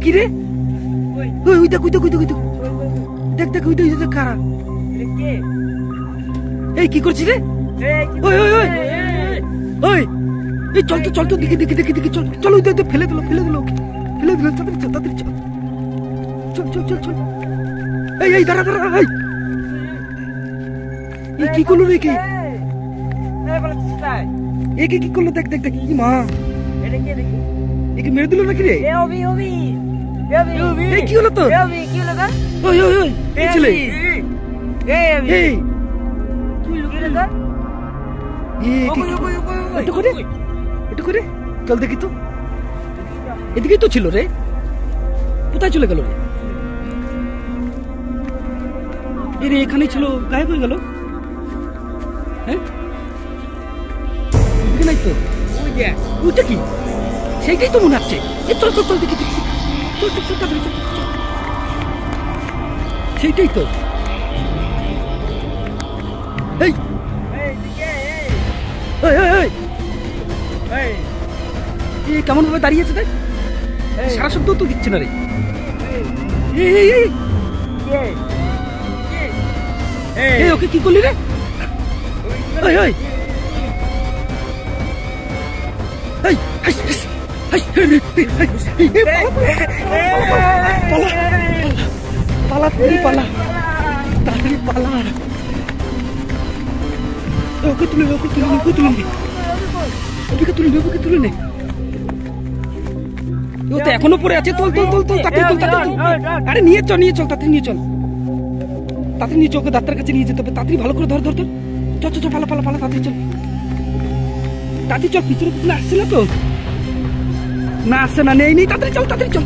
কি রে? ওই দেখ ওই দেখ ওই দেখ দেখ দেখ ওই দেখ কারা। এই কি করছিস রে? ওই ওই ওই ওই এই চল তো চল তো দেখি দেখি দেখি দেখি চল চল ওই দেখ ফেলে দিল ফেলে দিল ফেলে দিল তাড়াতাড়ি চল তাড়াতাড়ি চল চল চল চল চল। এই এই দাঁড়া দাঁড়া এই কি করলো রে? কি একে কি করলো? দেখ দেখ দেখ কি মা একে মেরে দিল নাকি রে? এই কি হলো তো? ওই ওই ওই এই ছেলে এই একটু করে একটু করে চল দেখি তো। এদিকেই তো ছিল রে, কোথায় চলে গেল রে? এরে এখানে ছিল, গায়েব হয়ে গেল। হ্যাঁ নাই তো, ওইটা কি? সেইটাই তো মনে হচ্ছে। চল চল চল দেখি দেখি চল চল চল চল চল সেইটাই তো। এই কেমন ভাবে দাঁড়িয়ে আছে দেখ, সারা শব্দ তো দিচ্ছে না রে। ওকে কি করলি রে? পালা পালা তাড়াতাড়ি পালা। ওকে তুলে নে ওকে তুলে নে ওকে তুলে নে ওকে তুলে নে ওকে তুলে নে। ও তো এখনো পড়ে আছে। তোল তোল তোল তোল তাড়াতাড়ি তোল তাড়াতাড়ি। আরে নিয়ে চল নিয়ে চল তাড়াতাড়ি নিয়ে চল তাড়াতাড়ি নিয়ে চল। ওকে ডাক্তারের কাছে নিয়ে যেতে হবে তাড়াতাড়ি। ভালো করে ধর ধর ধর চল চল পালা পালা পালা তাড়াতাড়ি চল তাড়াতাড়ি চল। পিছনে পিছনে আসছে না তো? না আসছে না, নেই নেই তাড়াতাড়ি চল তাড়াতাড়ি চল।